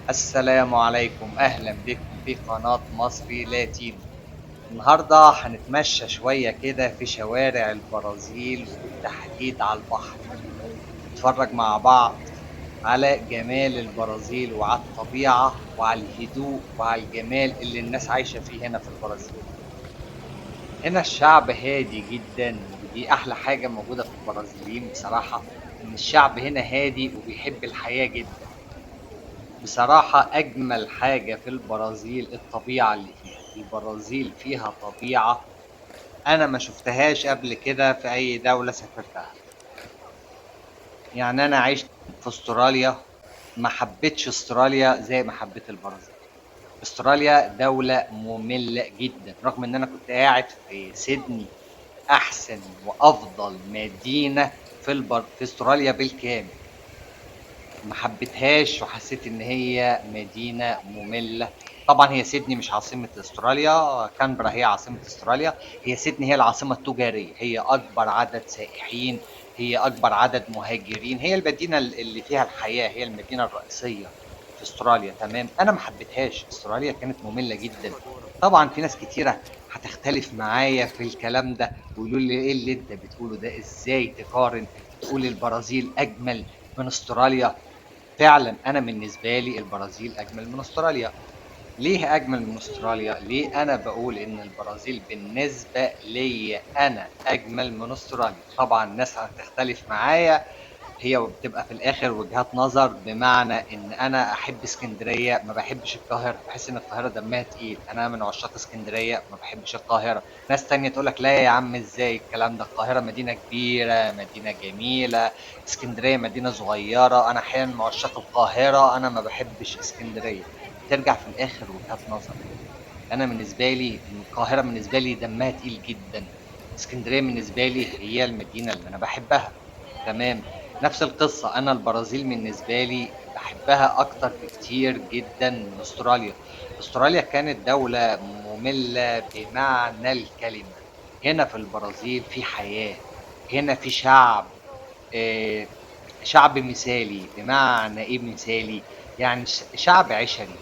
السلام عليكم، أهلا بكم في قناة مصري لاتينو. النهاردة هنتمشى شوية كده في شوارع البرازيل وبالتحديد على البحر. نتفرج مع بعض على جمال البرازيل وعلى الطبيعة وعلى الهدوء وعلى الجمال اللي الناس عايشة فيه هنا في البرازيل. هنا الشعب هادي جدا، ودي أحلى حاجة موجودة في البرازيليين بصراحة، إن الشعب هنا هادي وبيحب الحياة جدا. بصراحة أجمل حاجة في البرازيل الطبيعة اللي فيها. البرازيل فيها طبيعة أنا ما شفتهاش قبل كده في أي دولة سافرتها. يعني أنا عشت في أستراليا، ما حبيتش أستراليا زي ما حبيت البرازيل. أستراليا دولة مملة جدا، رغم إن أنا كنت قاعد في سيدني، أحسن وأفضل مدينة في أستراليا بالكامل. ما حبيتهاش وحسيت ان هي مدينة مملة. طبعا هي سيدني مش عاصمة استراليا، كانبرا هي عاصمة استراليا. هي سيدني هي العاصمة التجارية، هي اكبر عدد سائحين، هي اكبر عدد مهاجرين، هي المدينة اللي فيها الحياة، هي المدينة الرئيسية في استراليا. تمام، انا ما حبيتهاش، استراليا كانت مملة جدا. طبعا في ناس كتيرة هتختلف معايا في الكلام ده ويقولوا لي ايه اللي انت بتقوله ده، ازاي تقارن تقول البرازيل اجمل من استراليا؟ فعلا انا بالنسبه لي البرازيل اجمل من استراليا. ليه اجمل من استراليا؟ ليه انا بقول ان البرازيل بالنسبه لي انا اجمل من استراليا؟ طبعا الناس هتختلف معايا، هي بتبقى في الاخر وجهات نظر. بمعنى ان انا احب اسكندريه، ما بحبش القاهره، بحس ان القاهره دمها تقيل. انا من عشاق اسكندريه، ما بحبش القاهره. ناس تانية تقول لك لا يا عم، ازاي الكلام ده؟ القاهره مدينه كبيره، مدينه جميله، اسكندريه مدينه صغيره. انا احيانا من عشاق القاهره، انا ما بحبش اسكندريه. ترجع في الاخر وجهات نظر. انا بالنسبه لي القاهره بالنسبه لي دمها تقيل جدا، اسكندريه بالنسبه لي هي المدينه اللي انا بحبها. تمام. نفس القصه، انا البرازيل بالنسبه لي بحبها اكتر بكتير جدا من استراليا. استراليا كانت دوله ممله بمعنى الكلمه. هنا في البرازيل في حياه، هنا في شعب، آه، شعب مثالي. بمعنى ايه مثالي؟ يعني شعب عشري،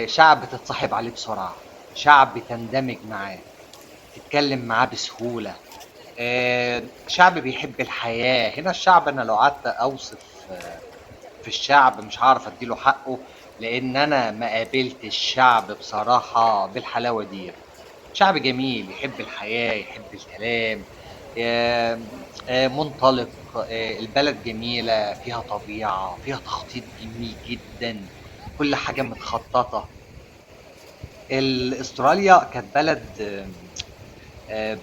شعب تتصاحب عليه بسرعة، شعب تندمج معاه، تتكلم معاه بسهولة، شعب بيحب الحياة. هنا الشعب أنا لو قعدت أوصف في الشعب مش هعرف أديله حقه، لأن أنا ما قابلتش شعب بصراحة بالحلاوة دي. شعب جميل، يحب الحياة، يحب الكلام، منطلق. البلد جميلة، فيها طبيعة، فيها تخطيط جميل جدا، كل حاجة متخططة. استراليا كانت بلد،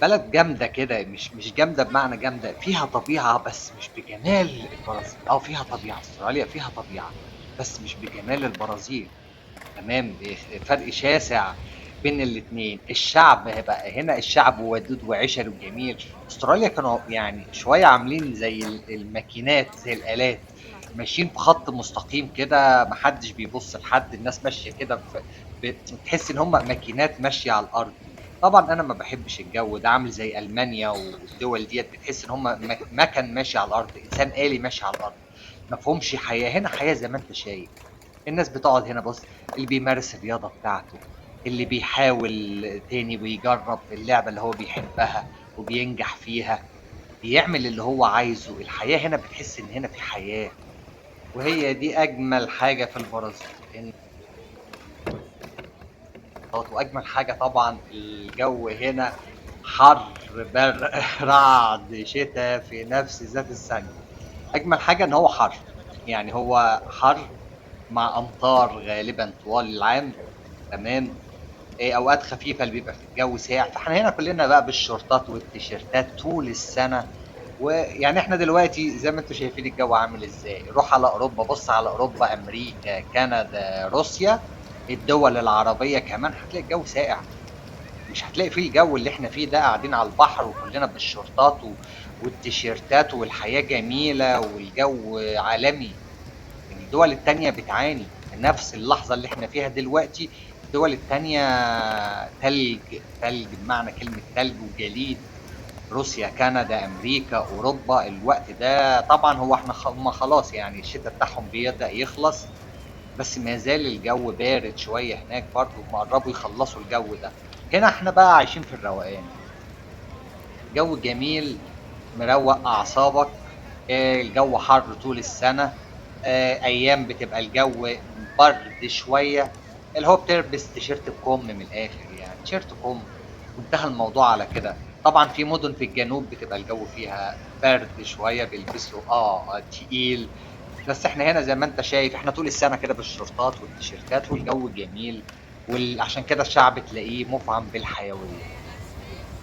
بلد جامده كده، مش جامده بمعنى جامده، فيها طبيعه بس مش بجمال البرازيل. فيها طبيعه، استراليا فيها طبيعه بس مش بجمال البرازيل. تمام. فرق شاسع بين الاثنين. الشعب بقى هنا الشعب ودود وعشري وجميل. استراليا كانوا يعني شويه عاملين زي الماكينات، زي الالات، ماشيين في خط مستقيم كده، محدش بيبص لحد، الناس ماشيه كده تحس ان هم ماكينات ماشيه على الارض. طبعا انا ما بحبش الجو ده، عامل زي المانيا والدول ديت، بتحس ان هم مكن ماشي على الارض، انسان آلي ماشي على الارض، ما فيهمش حياه. هنا حياه زي ما انت شايف. الناس بتقعد هنا، بص، اللي بيمارس الرياضة بتاعته، اللي بيحاول تاني ويجرب اللعبة اللي هو بيحبها وبينجح فيها، بيعمل اللي هو عايزه. الحياة هنا بتحس ان هنا في حياة، وهي دي اجمل حاجة في البرازيل. واجمل حاجة طبعا الجو هنا، حر، برق، رعد، شتاء في نفس ذات الثانية. اجمل حاجة ان هو حر، يعني هو حر مع امطار غالبا طوال العام. تمام. اوقات خفيفه اللي بيبقى في الجو ساقع، فاحنا هنا كلنا بقى بالشورتات والتيشيرتات طول السنه. ويعني احنا دلوقتي زي ما انتم شايفين الجو عامل ازاي. روح على اوروبا، بص على اوروبا، امريكا، كندا، روسيا، الدول العربيه كمان، هتلاقي الجو ساقع. مش هتلاقي فيه الجو اللي احنا فيه ده، قاعدين على البحر وكلنا بالشورتات والتيشيرتات، والحياه جميله والجو عالمي. الدول التانية بتعاني نفس اللحظة اللي احنا فيها دلوقتي. الدول التانية تلج، تلج بمعنى كلمة تلج وجليد. روسيا، كندا، أمريكا، أوروبا، الوقت ده طبعا هو احنا هم خلاص يعني الشتاء بتاعهم بيبدأ يخلص. بس ما زال الجو بارد شوية هناك برضه، هما قربوا يخلصوا الجو ده. هنا احنا بقى عايشين في الروقان، جو جميل مروق أعصابك. الجو حر طول السنة. أيام بتبقى الجو برد شوية، اللي هو بتلبس تيشيرت بكم من الآخر، يعني تيشيرت كم وانتهى الموضوع على كده. طبعا في مدن في الجنوب بتبقى الجو فيها برد شوية، بيلبسوا تقيل. بس احنا هنا زي ما انت شايف احنا طول السنة كده بالشورتات والتيشيرتات والجو جميل. وعشان كده الشعب تلاقيه مفعم بالحيوية،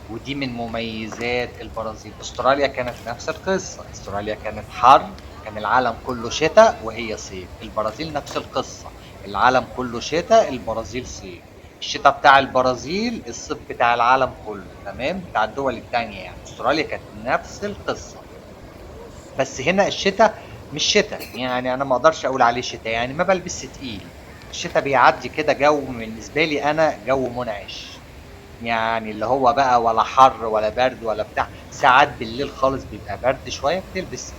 ودي من مميزات البرازيل. استراليا كانت نفس القصة، استراليا كانت حر، كان العالم كله شتاء وهي صيف. البرازيل نفس القصة، العالم كله شتاء، البرازيل صيف. الشتاء بتاع البرازيل الصيف بتاع العالم كله، تمام، بتاع الدول التانية. يعني استراليا كانت نفس القصة، بس هنا الشتاء مش شتاء، يعني انا ما اقدرش اقول عليه شتاء، يعني ما بلبسش تقيل. الشتاء بيعدي كده جو بالنسبة لي انا جو منعش، يعني اللي هو بقى ولا حر ولا برد ولا بتاع. ساعات بالليل خالص بيبقى برد شوية، بتلبس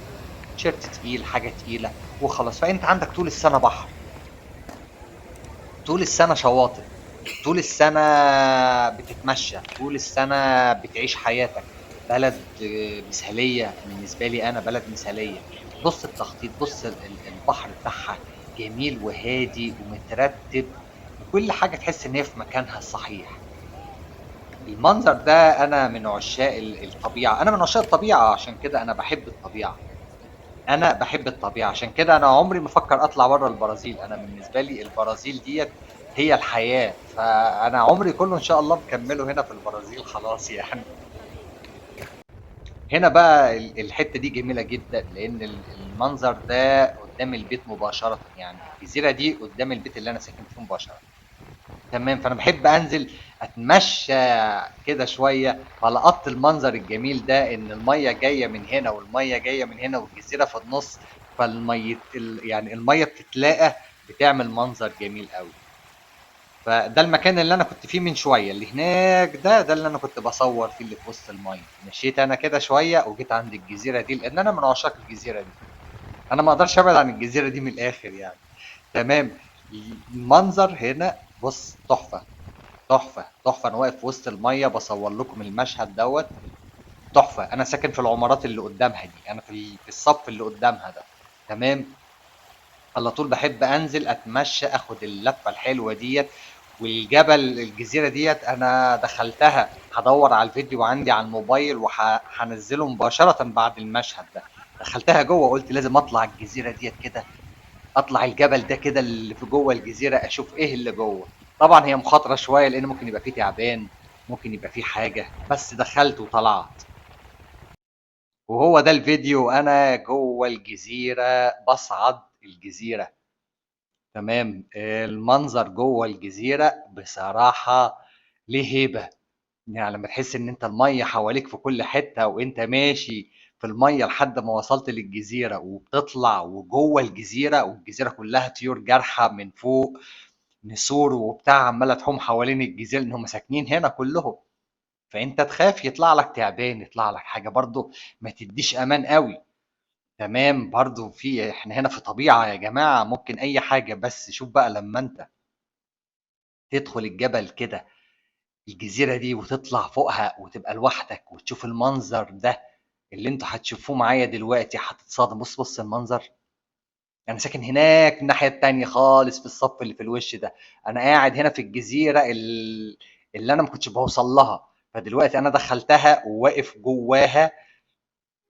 تيشيرت تقيل، حاجة تقيلة وخلاص. فانت عندك طول السنة بحر، طول السنة شواطئ، طول السنة بتتمشى، طول السنة بتعيش حياتك. بلد مثالية بالنسبة لي، أنا بلد مثالية. بص التخطيط، بص البحر بتاعها جميل وهادي ومترتب، وكل حاجة تحس إن هي في مكانها الصحيح. المنظر ده، أنا من عشاق الطبيعة، أنا من عشاق الطبيعة، عشان كده أنا بحب الطبيعة. أنا بحب الطبيعة، عشان كده أنا عمري ما أفكر أطلع بره البرازيل. أنا بالنسبة لي البرازيل ديت هي الحياة، فأنا عمري كله إن شاء الله مكمله هنا في البرازيل خلاص يعني. هنا بقى الحتة دي جميلة جدا، لأن المنظر ده قدام البيت مباشرة، يعني الجزيرة دي قدام البيت اللي أنا ساكن فيه مباشرة. تمام، فانا بحب انزل اتمشى كده شويه، فلقطت المنظر الجميل ده، ان الميه جايه من هنا والميه جايه من هنا والجزيره في النص. يعني الميه بتتلاقى، بتعمل منظر جميل قوي. فده المكان اللي انا كنت فيه من شويه، اللي هناك ده اللي انا كنت بصور فيه، اللي في وسط الميه. مشيت انا كده شويه وجيت عند الجزيره دي، لان انا من عشاق الجزيره دي. انا ما اقدرش ابعد عن الجزيره دي من الاخر يعني. تمام. المنظر هنا بص تحفه، تحفة تحفة. أنا واقف في وسط المية بصور لكم المشهد دوت. تحفة. أنا ساكن في العمارات اللي قدامها دي، أنا في الصف اللي قدامها ده. تمام. على طول بحب أنزل أتمشى، أخد اللفة الحلوة ديت. والجبل الجزيرة ديت أنا دخلتها، هدور على الفيديو عندي على الموبايل وهنزله مباشرة بعد المشهد ده. دخلتها جوه، قلت لازم أطلع الجزيرة ديت كده، اطلع الجبل ده كده اللي في جوه الجزيره، اشوف ايه اللي جوه. طبعا هي مخاطره شويه، لان ممكن يبقى فيه تعبان، ممكن يبقى فيه حاجه، بس دخلت وطلعت. وهو ده الفيديو، انا جوه الجزيره بصعد الجزيره. تمام. المنظر جوه الجزيره بصراحه ليه هيبه، يعني لما تحس ان انت الميه حواليك في كل حته، وانت ماشي في الميه لحد ما وصلت للجزيره، وبتطلع وجوه الجزيره، والجزيره كلها طيور جارحه من فوق، نسور وبتاع عماله تحوم حوالين الجزيره، ان هم ساكنين هنا كلهم. فانت تخاف يطلع لك تعبان، يطلع لك حاجه برضو، ما تديش امان قوي. تمام. برضو احنا هنا في طبيعه يا جماعه، ممكن اي حاجه. بس شوف بقى لما انت تدخل الجبل كده، الجزيرة دي، وتطلع فوقها وتبقى لوحدك وتشوف المنظر ده اللي انتوا هتشوفوه معايا دلوقتي، هتتصادم. بص بص المنظر. انا ساكن هناك الناحية التانية خالص، في الصف اللي في الوش ده. انا قاعد هنا في الجزيرة اللي انا ما كنتش بوصل لها، فدلوقتي انا دخلتها وواقف جواها.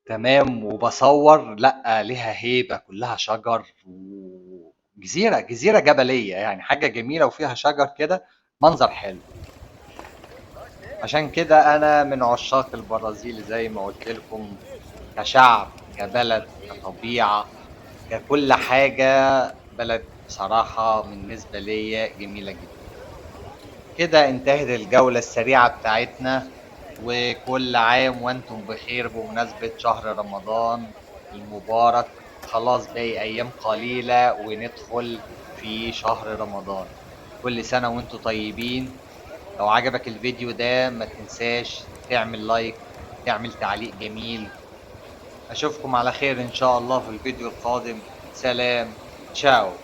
تمام. وبصور، لا ليها هيبة، كلها شجر، جزيرة جبلية، يعني حاجة جميلة وفيها شجر كده، منظر حلو. عشان كده انا من عشاق البرازيل زي ما قلت لكم، كشعب، كبلد، كطبيعة، ككل حاجة. بلد بصراحة بالنسبة لي جميلة جدا. كده انتهت الجولة السريعة بتاعتنا، وكل عام وانتم بخير بمناسبة شهر رمضان المبارك. خلاص باقي ايام قليلة وندخل في شهر رمضان. كل سنة وانتم طيبين. لو عجبك الفيديو ده ما تنساش تعمل لايك، تعمل تعليق جميل. أشوفكم على خير إن شاء الله في الفيديو القادم. سلام. تشاو.